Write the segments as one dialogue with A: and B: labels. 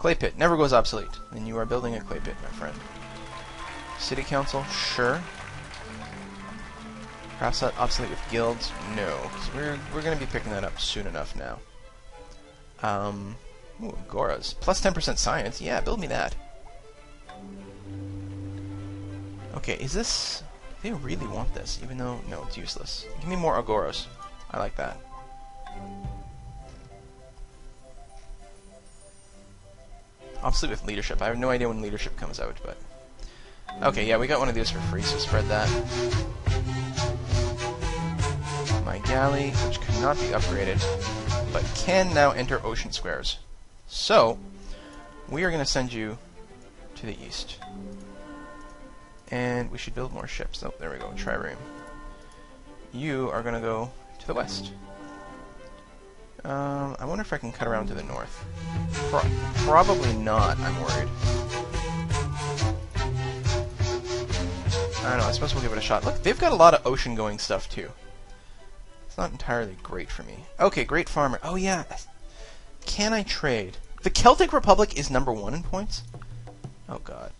A: Clay pit never goes obsolete. Then you are building a clay pit, my friend. City council, sure. Perhaps not obsolete with guilds? No, because we're going to be picking that up soon enough now. Ooh, Agoras. Plus 10% science. Yeah, build me that. Okay, is this... They really want this, even though... No, it's useless. Give me more Agoras. I like that. Obsolete with leadership. I have no idea when leadership comes out, but... Okay, yeah, we got one of these for free, so spread that. My galley, which cannot be upgraded, but can now enter ocean squares. So, we are going to send you to the east. And we should build more ships. Oh, there we go, trireme. You are going to go to the west. I wonder if I can cut around to the north. Probably not, I'm worried. I don't know, I suppose we'll give it a shot. Look, they've got a lot of ocean-going stuff, too. It's not entirely great for me. Okay, great farmer. Oh, yeah. Can I trade? The Celtic Republic is #1 in points? Oh, God.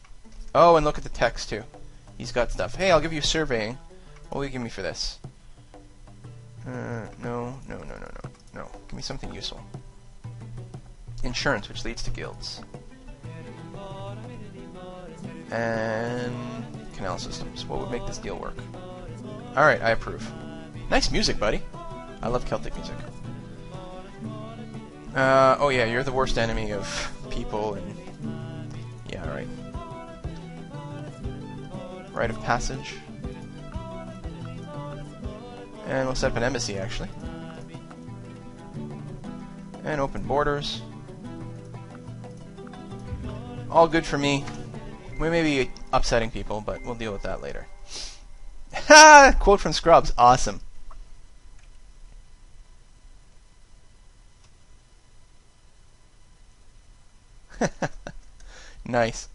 A: Oh, and look at the text, too. He's got stuff. Hey, I'll give you surveying. What will you give me for this? No. Give me something useful. Insurance, which leads to guilds. And canal systems. What would make this deal work? Alright, I approve. Nice music, buddy. I love Celtic music. Oh yeah, you're the worst enemy of people, and... Yeah, alright. Rite of passage. And we'll set up an embassy, actually. And open borders. All good for me. We may be upsetting people, but we'll deal with that later. Ha! Quote from Scrubs. Awesome. Nice.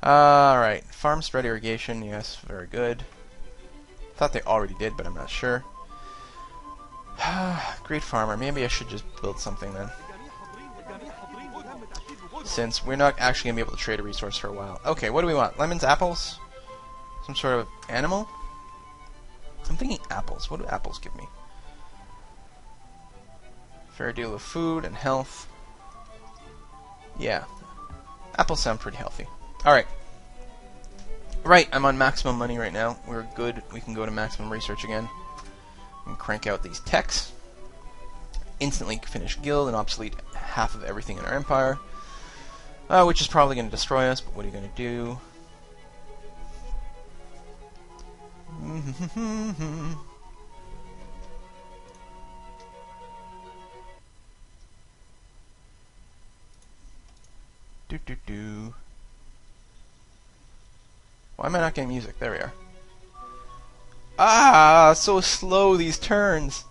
A: Alright. Farm spread irrigation. Yes, very good. Thought they already did, but I'm not sure. Great farmer. Maybe I should just build something then. Since we're not actually going to be able to trade a resource for a while. Okay, what do we want? Lemons, apples? Some sort of animal? I'm thinking apples. What do apples give me? Fair deal of food and health. Yeah. Apples sound pretty healthy. Alright. Right, I'm on maximum money right now. We're good. We can go to maximum research again. And crank out these techs. Instantly finish guild and obsolete half of everything in our empire. Which is probably going to destroy us, but what are you going to do? Why am I not getting music? There we are. Ah, so slow, these turns.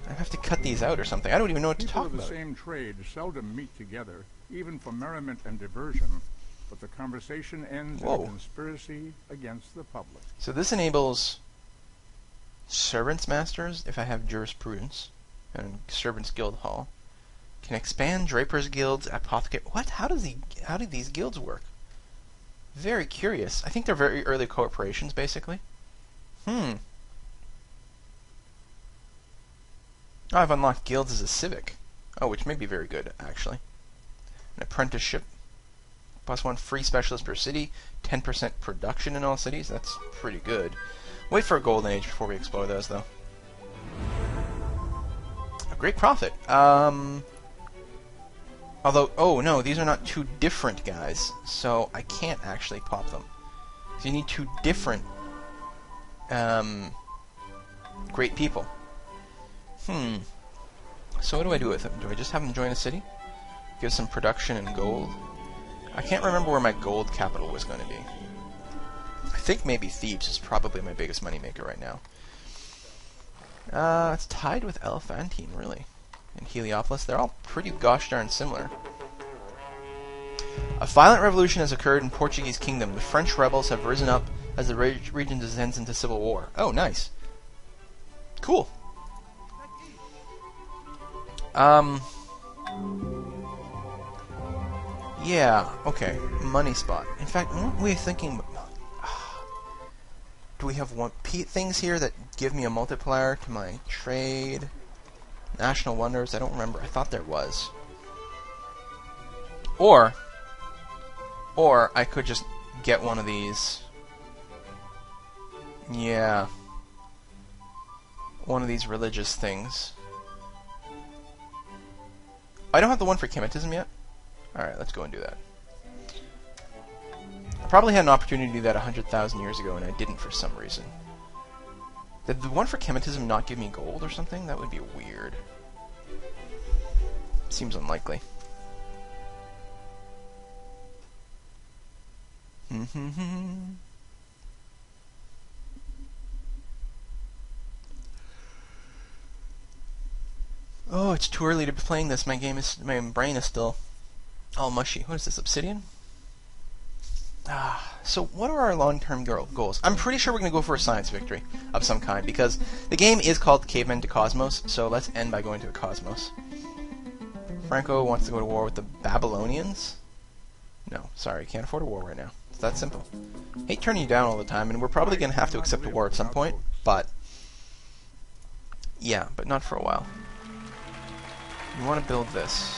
A: I have to cut these out or something. I don't even know what to talk about.
B: People of the same trade seldom meet together, even for merriment and diversion, but the conversation ends in a conspiracy against the public.
A: So this enables servants masters, if I have jurisprudence, and servants guild hall. Can expand drapers guilds, apothecary. What? How do these guilds work? Very curious. I think they're very early corporations, basically. Oh, I've unlocked guilds as a civic. Oh, which may be very good, actually. An apprenticeship. +1 free specialist per city. 10% production in all cities. That's pretty good. Wait for a golden age before we explore those, though. A great profit. Although, oh no, these are not two different guys, so I can't actually pop them. So you need two different great people. So what do I do with them? Do I just have them join a city? Give some production and gold? I can't remember where my gold capital was going to be. I think maybe Thebes is probably my biggest moneymaker right now. It's tied with Elephantine, really. And Heliopolis. They're all pretty gosh darn similar. A violent revolution has occurred in Portuguese kingdom. The French rebels have risen up as the region descends into civil war. Oh, nice. Cool. Yeah, okay. Money spot. In fact, weren't we thinking... Do we have things here that give me a multiplier to my trade? National wonders? I don't remember. I thought there was. Or I could just get one of these. Yeah. One of these religious things. I don't have the one for Kemetism yet. Alright, let's go and do that. I probably had an opportunity to do that 100,000 years ago, and I didn't for some reason. Did the one for Kemetism not give me gold or something? That would be weird. Seems unlikely. Oh, it's too early to be playing this. My brain is still all mushy. What is this, obsidian? So what are our long-term goals? I'm pretty sure we're going to go for a science victory of some kind, because the game is called Caveman to Cosmos, so let's end by going to a Cosmos. Franco wants to go to war with the Babylonians? No, sorry, can't afford a war right now. It's that simple. Hate turning you down all the time, and we're probably going to have to accept a war at some point, but... yeah, but not for a while. You want to build this.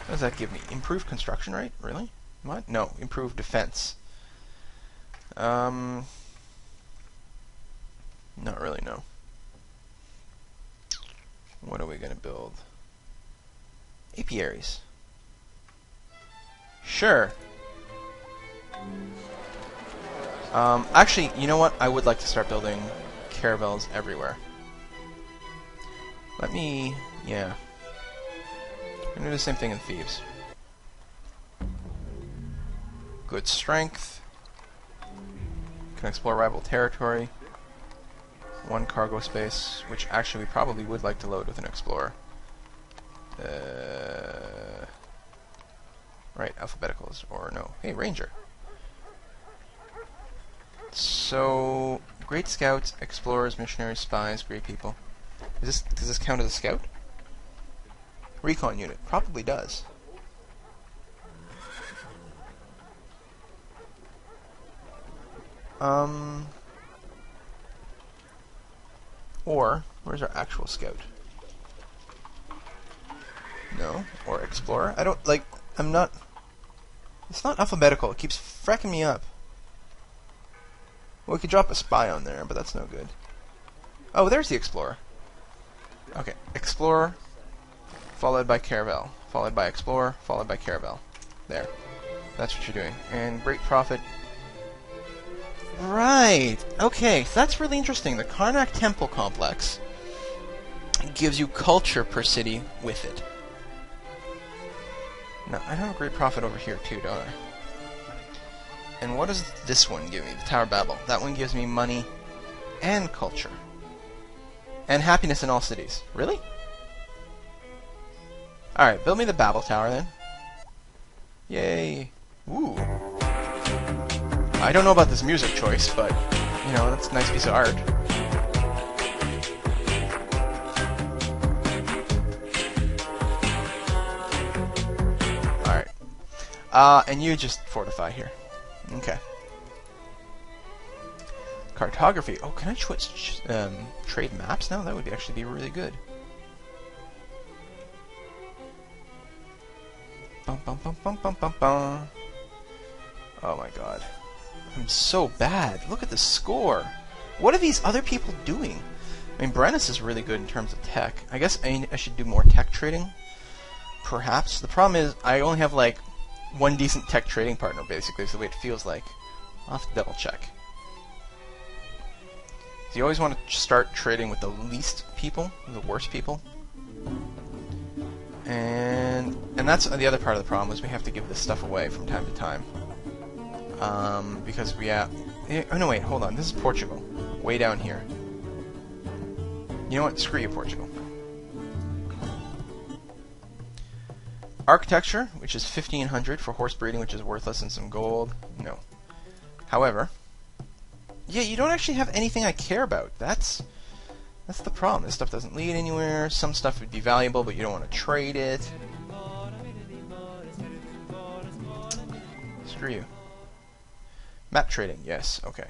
A: What does that give me? Improved construction rate? Really? What? No, improved defense. Not really, no. What are we going to build? Apiaries. Sure. Actually, you know what? I would like to start building caravels everywhere. Let me... yeah. I'm going to do the same thing in Thebes. Good strength. Can explore rival territory. 1 cargo space, which actually we probably would like to load with an explorer. Right, alphabeticals, or no. Hey, ranger. So, great scouts, explorers, missionaries, spies, great people. Does this count as a scout? Recon unit. Probably does. Or, where's our actual scout? No. Or explorer? I don't, like, I'm not... It's not alphabetical. It keeps fracking me up. Well, we could drop a spy on there, but that's no good. Oh, there's the explorer. Okay, explorer, followed by caravel, followed by explorer, followed by caravel. There. That's what you're doing. And great profit. Right! Okay, so that's really interesting. The Karnak Temple Complex gives you culture per city with it. Now, I have a great profit over here too, don't I? And what does this one give me? The Tower of Babel. That one gives me money and culture. And happiness in all cities. Really? Alright, build me the Babel Tower then. Yay. Ooh. I don't know about this music choice, but, you know, that's a nice piece of art. Alright. And you just fortify here. Okay. Cartography. Oh, can I trade maps now? That would actually be really good. Bum, bum, bum, bum, bum, bum, bum. Oh my god. I'm so bad. Look at the score. What are these other people doing? I mean, Brennus is really good in terms of tech. I guess I should do more tech trading. Perhaps. The problem is, I only have like one decent tech trading partner, basically, is the way it feels like. I'll have to double check. So you always want to start trading with the least people, the worst people. And that's the other part of the problem, is we have to give this stuff away from time to time. Because we have... Oh, no, wait, hold on. This is Portugal. Way down here. You know what? Screw you, Portugal. Architecture, which is 1,500 for horse breeding, which is worthless, and some gold. No. However... yeah, you don't actually have anything I care about. That's the problem. This stuff doesn't lead anywhere. Some stuff would be valuable, but you don't want to trade it. Screw you. Map trading, yes, okay.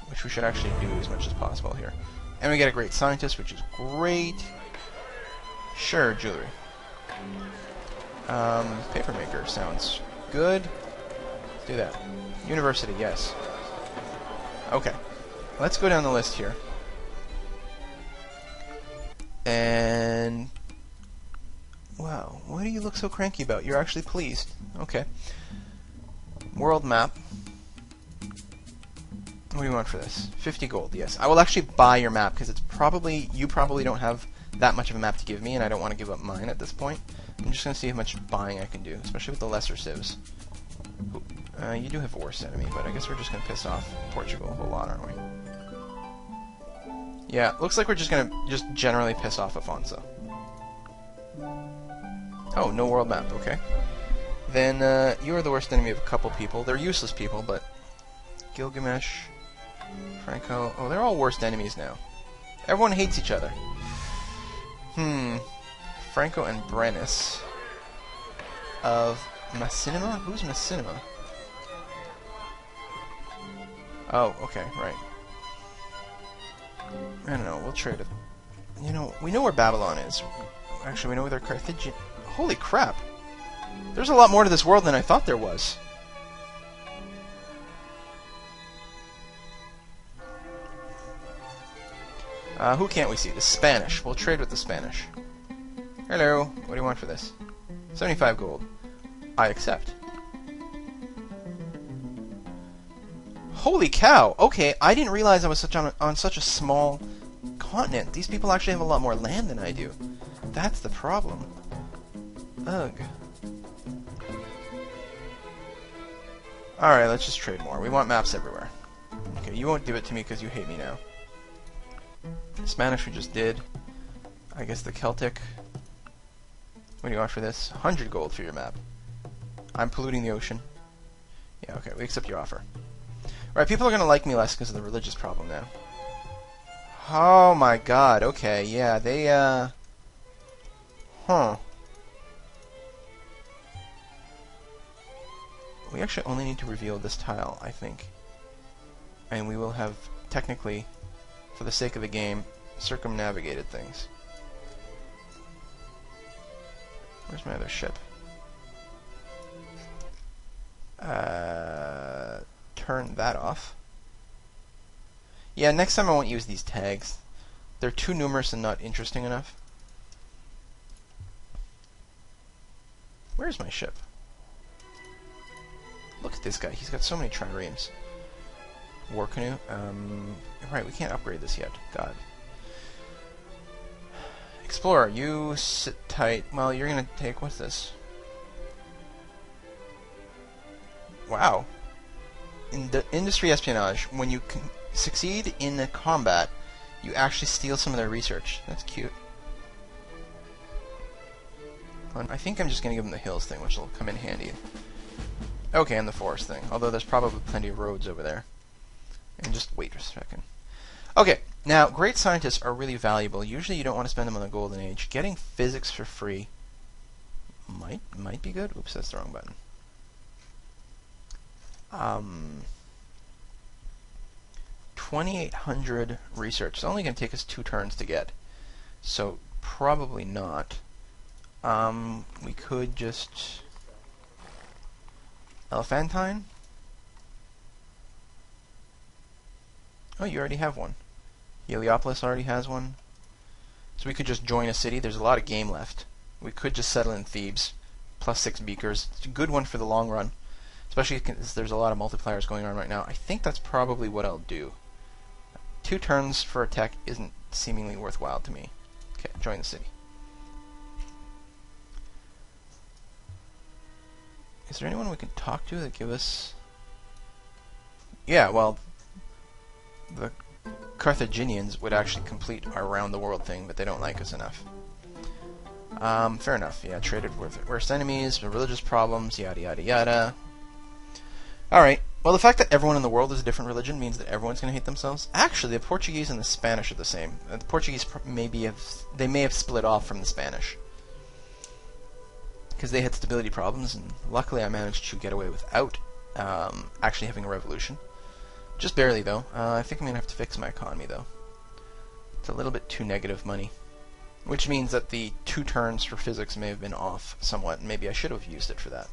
A: Which we should actually do as much as possible here. And we get a great scientist, which is great. Sure, jewelry. Papermaker sounds good. Let's do that. University, yes. Okay. Let's go down the list here. And... wow, what do you look so cranky about? You're actually pleased. Okay. World map. What do you want for this? 50 gold, yes. I will actually buy your map, because it's probably... you probably don't have that much of a map to give me, and I don't want to give up mine at this point. I'm just going to see how much buying I can do, especially with the lesser civs. You do have a worst enemy, but I guess we're just going to piss off Portugal a whole lot, aren't we? Yeah, looks like we're just going to generally piss off Afonso. Oh, no world map, okay. Then, you are the worst enemy of a couple people. They're useless people, but... Gilgamesh, Franco... oh, they're all worst enemies now. Everyone hates each other. Franco and Brennus of Machinima? Who's Machinima? Oh, okay, right. I don't know, we'll trade it. You know, we know where Babylon is. Actually, we know where they're Carthaginian... holy crap! There's a lot more to this world than I thought there was. Who can't we see? The Spanish. We'll trade with the Spanish. Hello. What do you want for this? 75 gold. I accept. Holy cow! Okay, I didn't realize I was on such a small continent. These people actually have a lot more land than I do. That's the problem. Ugh. Alright, let's just trade more. We want maps everywhere. Okay, you won't give it to me because you hate me now. Spanish we just did. I guess the Celtic. What do you want for this? 100 gold for your map. I'm polluting the ocean. Yeah, okay, we accept your offer. Right, people are going to like me less because of the religious problem now. Oh my god, okay, yeah, they, huh. We actually only need to reveal this tile, I think. And we will have, technically, for the sake of the game, circumnavigated things. Where's my other ship? Turn that off. Yeah, next time I won't use these tags. They're too numerous and not interesting enough. Where's my ship? Look at this guy. He's got so many triremes. War canoe. Right, we can't upgrade this yet. God. Explorer, you sit tight. Well, you're gonna take... what's this? Wow. In the industry espionage, when you succeed in a combat, you actually steal some of their research. That's cute. I think I'm just gonna give them the hills thing, which will come in handy. Okay, and the forest thing. Although there's probably plenty of roads over there. And just wait a second. Okay, now, great scientists are really valuable. Usually you don't want to spend them on the golden age. Getting physics for free might be good. Oops, that's the wrong button. 2,800 research. It's only going to take us 2 turns to get. So, probably not. We could just... Elephantine? Oh, you already have one. Heliopolis already has one. So we could just join a city. There's a lot of game left. We could just settle in Thebes. Plus 6 beakers. It's a good one for the long run. Especially because there's a lot of multipliers going on right now. I think that's probably what I'll do. 2 turns for a tech isn't seemingly worthwhile to me. Okay, join the city. Is there anyone we can talk to that give us... Yeah, well... The Carthaginians would actually complete our round-the-world thing, but they don't like us enough. Fair enough. Yeah, traded with worst enemies, religious problems, yada yada yada. Alright, well the fact that everyone in the world is a different religion means that everyone's going to hate themselves. Actually, the Portuguese and the Spanish are the same. The Portuguese may have split off from the Spanish. Because they had stability problems, and luckily I managed to get away without actually having a revolution. Just barely, though. I think I'm going to have to fix my economy, though. It's a little bit too negative money. Which means that the 2 turns for physics may have been off somewhat. Maybe I should have used it for that.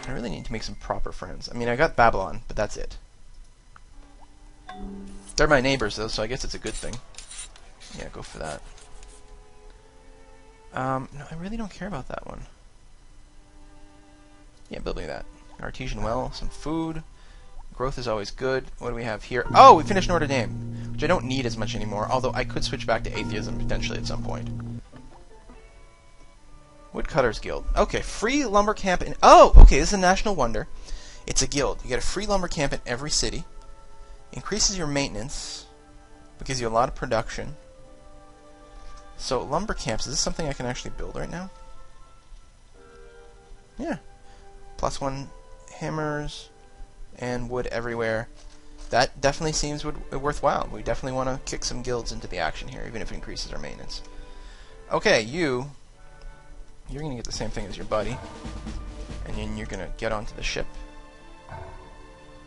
A: I really need to make some proper friends. I mean, I got Babylon, but that's it. They're my neighbors, though, so I guess it's a good thing. Yeah, go for that. No, I really don't care about that one. Yeah, build me that. Artesian well, some food. Growth is always good. What do we have here? Oh, we finished Notre Dame, which I don't need as much anymore, although I could switch back to atheism potentially at some point. Woodcutters Guild. Okay, free lumber camp in... Oh, okay, this is a national wonder. It's a guild. You get a free lumber camp in every city. Increases your maintenance, but gives you a lot of production. So, lumber camps, is this something I can actually build right now? Yeah. +1 hammers and wood everywhere. That definitely seems worthwhile. We definitely want to kick some guilds into the action here, even if it increases our maintenance. Okay, you're going to get the same thing as your buddy. And then you're going to get onto the ship.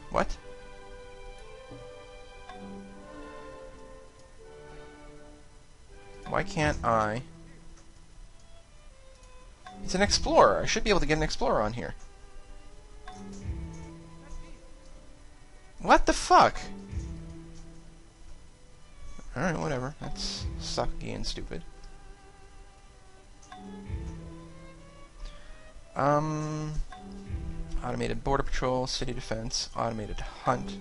A: What? Why can't I... It's an explorer. I should be able to get an explorer on here. What the fuck? Alright, whatever. That's sucky and stupid. Automated border patrol, city defense, automated hunt.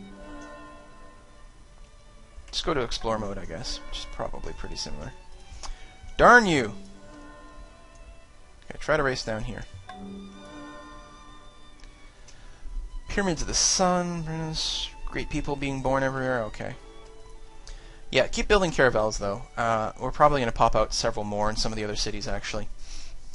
A: Just go to explore mode, I guess, which is probably pretty similar. Darn you! Okay, try to race down here. Pyramids of the Sun, great people being born everywhere, okay. Yeah, keep building caravels, though. We're probably going to pop out several more in some of the other cities, actually.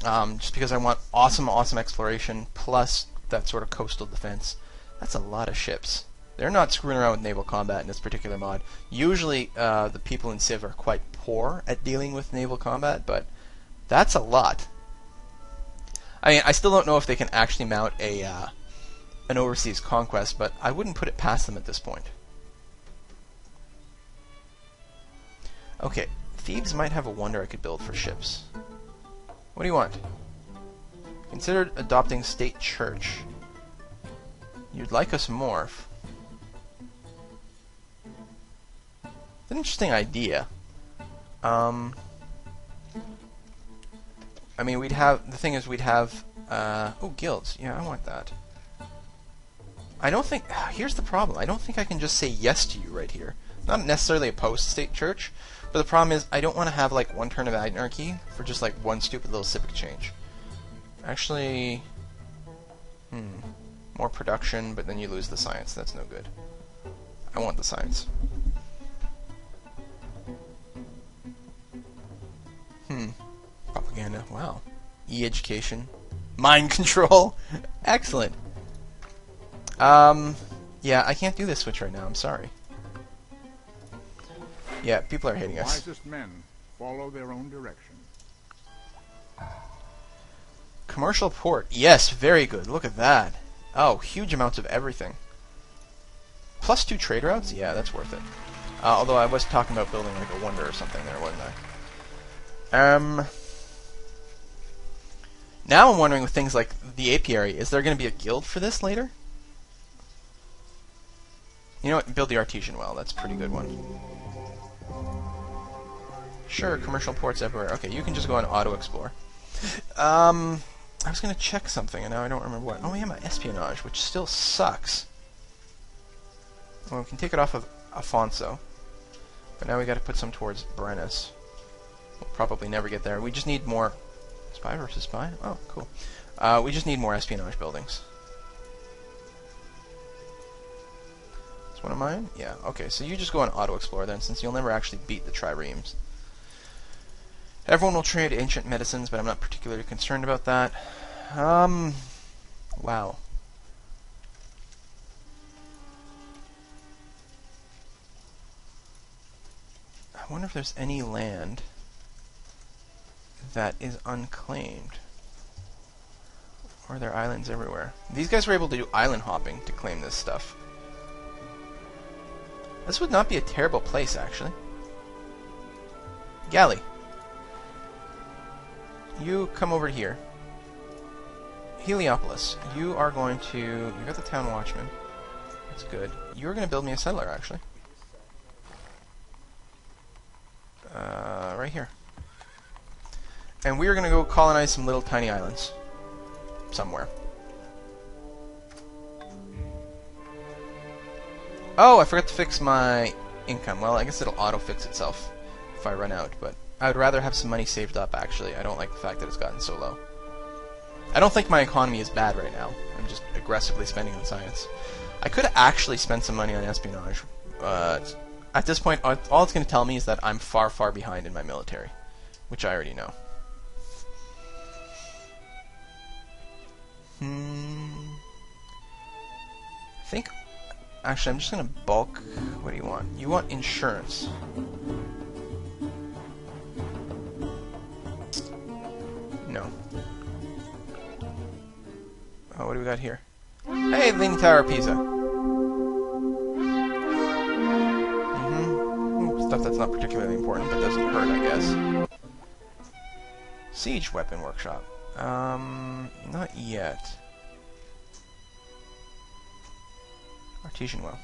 A: Just because I want awesome exploration, plus that sort of coastal defense. That's a lot of ships. They're not screwing around with naval combat in this particular mod. Usually, the people in Civ are quite poor at dealing with naval combat, but that's a lot. I mean, I still don't know if they can actually mount an overseas conquest, but I wouldn't put it past them at this point. Okay, Thebes might have a wonder I could build for ships. What do you want? Consider adopting state church. You'd like us more. It's an interesting idea. I mean, we'd have... The thing is, we'd have... oh, guilds. Yeah, I want that. I don't think... Here's the problem. I don't think I can just say yes to you right here. Not necessarily opposed to state church, but the problem is I don't want to have, like, one turn of anarchy for just, like, one stupid little civic change. Actually... More production, but then you lose the science. That's no good. I want the science. Propaganda. Wow. E-education. Mind control. Excellent. Yeah, I can't do this switch right now. I'm sorry. Yeah, people are hating us.
B: Wisest men follow their own direction.
A: Commercial port. Yes, very good. Look at that. Oh, huge amounts of everything. +2 trade routes? Yeah, that's worth it. Although I was talking about building like a wonder or something there, wasn't I? Now I'm wondering with things like the apiary, is there going to be a guild for this later? You know what? Build the artesian well. That's a pretty good one. Sure, commercial ports everywhere. Okay, you can just go on auto-explore. I was going to check something, and now I don't remember what. Oh, yeah, my espionage, which still sucks. Well, we can take it off of Afonso. But now we got to put some towards Brennus. We'll probably never get there. We just need more... Spy versus spy? Oh, cool. We just need more espionage buildings. Is one of mine? Yeah, okay, so you just go on auto-explore then, since you'll never actually beat the triremes. Everyone will trade ancient medicines, but I'm not particularly concerned about that. Wow. I wonder if there's any land that is unclaimed. Or are there islands everywhere? These guys were able to do island hopping to claim this stuff. This would not be a terrible place, actually. Galley. You come over here. Heliopolis. You are going to... You got the town watchman. That's good. You're going to build me a settler, actually. Right here. And we are going to go colonize some little tiny islands. Somewhere. Oh, I forgot to fix my income. Well, I guess it'll auto-fix itself if I run out, but I would rather have some money saved up, actually. I don't like the fact that it's gotten so low. I don't think my economy is bad right now. I'm just aggressively spending on science. I could actually spend some money on espionage. At this point, all it's going to tell me is that I'm far, far behind in my military, which I already know. I think... Actually, I'm just going to bulk... What do you want? You want insurance. No. Oh, what do we got here? Hey, Leaning Tower of Pisa. Stuff that's not particularly important, but doesn't hurt, I guess. Siege Weapon Workshop. Not yet. Artesian well.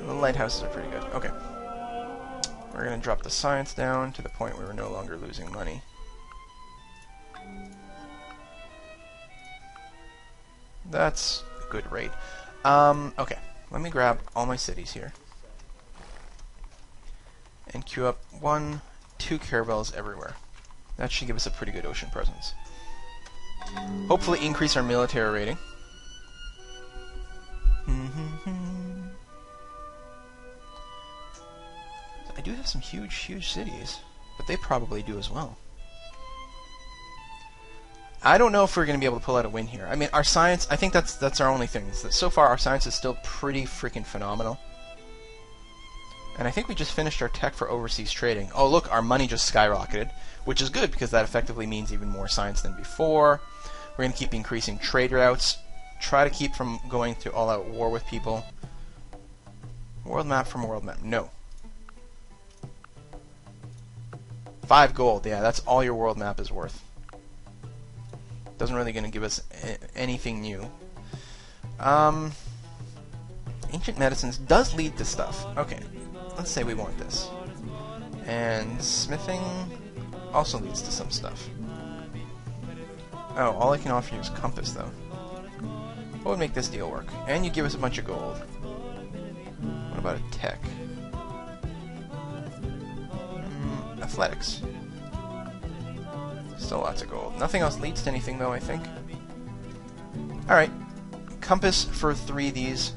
A: The lighthouses are pretty good. Okay. We're going to drop the science down to the point where we're no longer losing money. That's a good rate. Okay. Let me grab all my cities here. And queue up 1, 2 caravels everywhere. That should give us a pretty good ocean presence. Hopefully increase our military rating. I do have some huge, huge cities, but they probably do as well. I don't know if we're going to be able to pull out a win here. I mean, our science, I think that's our only thing. Is that so far, our science is still pretty freaking phenomenal. And I think we just finished our tech for overseas trading. Oh, look, our money just skyrocketed, which is good because that effectively means even more science than before. We're going to keep increasing trade routes. Try to keep from going to all-out war with people. World map from world map. No. 5 gold. Yeah, that's all your world map is worth. Doesn't really going to give us anything new. Ancient medicines does lead to stuff. Okay, let's say we want this. And smithing also leads to some stuff. Oh, all I can offer you is compass, though. What would make this deal work? And you give us a bunch of gold. What about a tech? Athletics. Still lots of gold. Nothing else leads to anything, though, I think. Alright. Compass for 3 of these.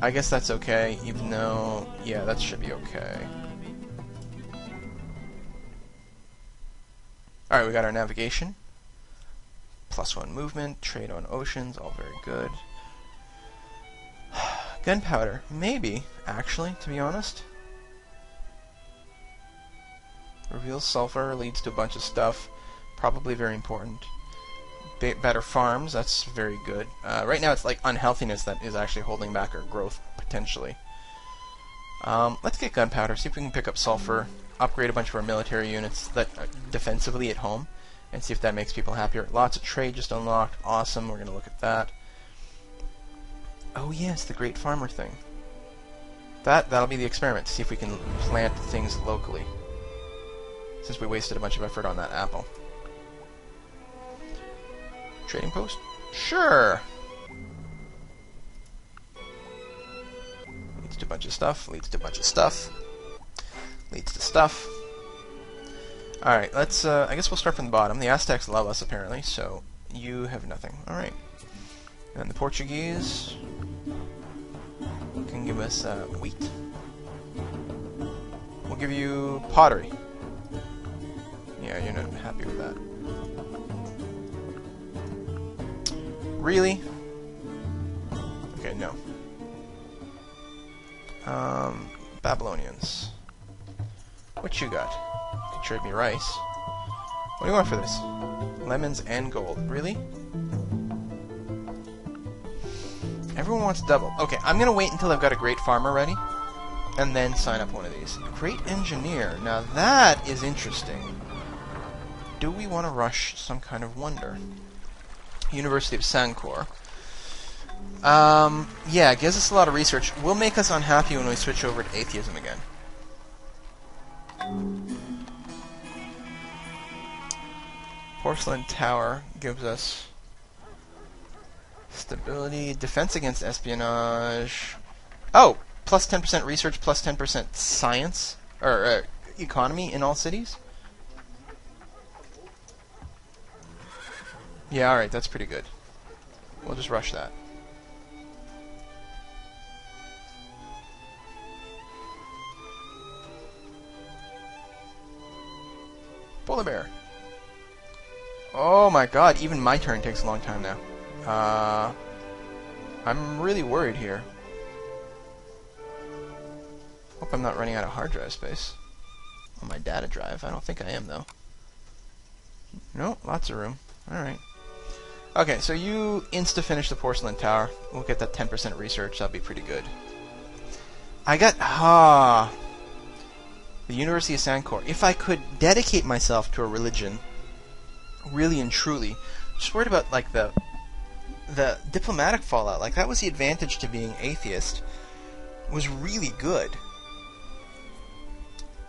A: I guess that's okay, even though... Yeah, that should be okay. Alright, we got our navigation. +1 movement, trade on oceans, all very good. Gunpowder. Maybe, actually, to be honest. Reveals sulfur, leads to a bunch of stuff. Probably very important. Better farms, that's very good. Right now it's like unhealthiness that is actually holding back our growth, potentially. Let's get gunpowder, see if we can pick up sulfur, upgrade a bunch of our military units that defensively at home, and see if that makes people happier. Lots of trade just unlocked. Awesome, we're going to look at that. Oh yes, the Great Farmer thing. That'll be the experiment, to see if we can plant things locally. Since we wasted a bunch of effort on that apple. Trading post? Sure! Leads to a bunch of stuff, leads to a bunch of stuff, leads to stuff. Alright, let's, I guess we'll start from the bottom. The Aztecs love us, apparently, so you have nothing. Alright. And the Portuguese can give us wheat. We'll give you pottery. Yeah, you're not happy with that. Really? Okay, no. Babylonians. What you got? You trade me rice. What do you want for this? Lemons and gold. Really? Everyone wants double. Okay, I'm gonna wait until I've got a great farmer ready, and then sign up one of these. Great engineer. Now that is interesting. Do we want to rush some kind of wonder? University of Sancor. Yeah, it gives us a lot of research. Will make us unhappy when we switch over to atheism again. Porcelain Tower gives us stability, defense against espionage. Oh, plus 10% research, plus 10% science, or economy in all cities. Yeah, alright, that's pretty good. We'll just rush that. Polar bear. Oh my god, even my turn takes a long time now. I'm really worried here. Hope I'm not running out of hard drive space on my data drive. I don't think I am, though. No, lots of room. Alright. Okay, so you insta-finish the porcelain tower. We'll get that 10% research. That'll be pretty good. I got... the University of Sancor. If I could dedicate myself to a religion, really and truly, just worried about, like, the diplomatic fallout. Like, that was the advantage to being atheist. Was really good.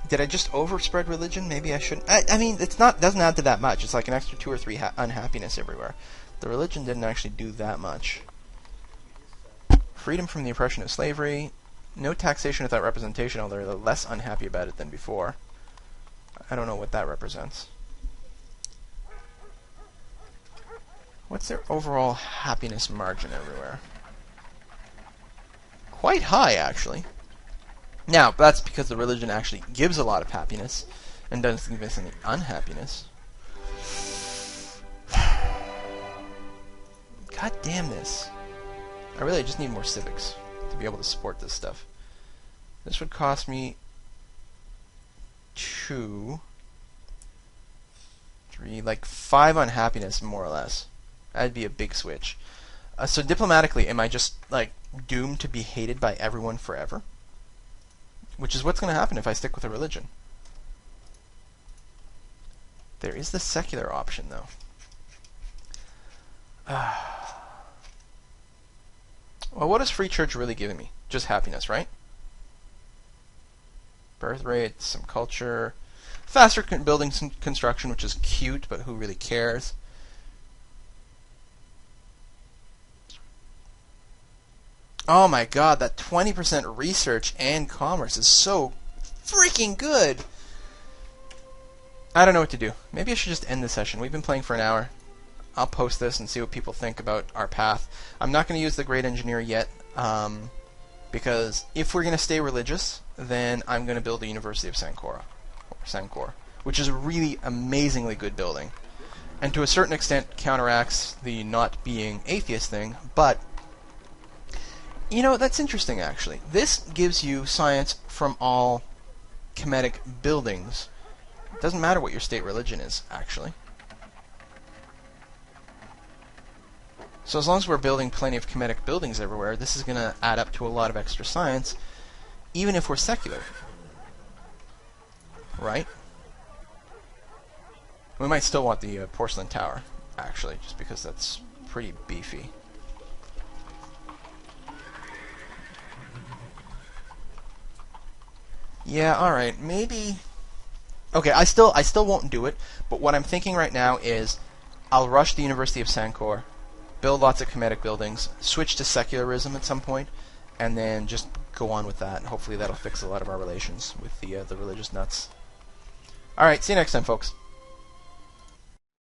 A: Did I just overspread religion? Maybe I shouldn't. I mean, it's not, doesn't add to that much. It's like an extra 2 or 3 unhappiness everywhere. The religion didn't actually do that much. Freedom from the oppression of slavery. No taxation without representation, although they're less unhappy about it than before. I don't know what that represents. What's their overall happiness margin everywhere? Quite high, actually. Now, that's because the religion actually gives a lot of happiness and doesn't give us any unhappiness. God damn this. I really just need more civics to be able to support this stuff. This would cost me 2, 3, like 5 unhappiness, more or less. That'd be a big switch. So diplomatically, am I just, like, doomed to be hated by everyone forever? Which is what's going to happen if I stick with a religion. There is the secular option, though. Well, what is free church really giving me? Just happiness, right? Birth rate, some culture, faster building construction, which is cute, but who really cares? Oh my god, that 20% research and commerce is so freaking good! I don't know what to do. Maybe I should just end the session. We've been playing for an hour. I'll post this and see what people think about our path. I'm not going to use the Great Engineer yet, because if we're going to stay religious, then I'm going to build the University of Sancor, which is a really amazingly good building. And to a certain extent counteracts the not being atheist thing, but you know, that's interesting, actually. This gives you science from all Kemetic buildings. It doesn't matter what your state religion is, actually. So as long as we're building plenty of Kemetic buildings everywhere, this is going to add up to a lot of extra science, even if we're secular. Right? We might still want the porcelain tower, actually, just because that's pretty beefy. Yeah, alright, maybe... Okay, I still won't do it, but what I'm thinking right now is I'll rush the University of Sancor, build lots of Kemetic buildings, switch to secularism at some point, and then just go on with that, and hopefully that'll fix a lot of our relations with the religious nuts. Alright, see you next time, folks.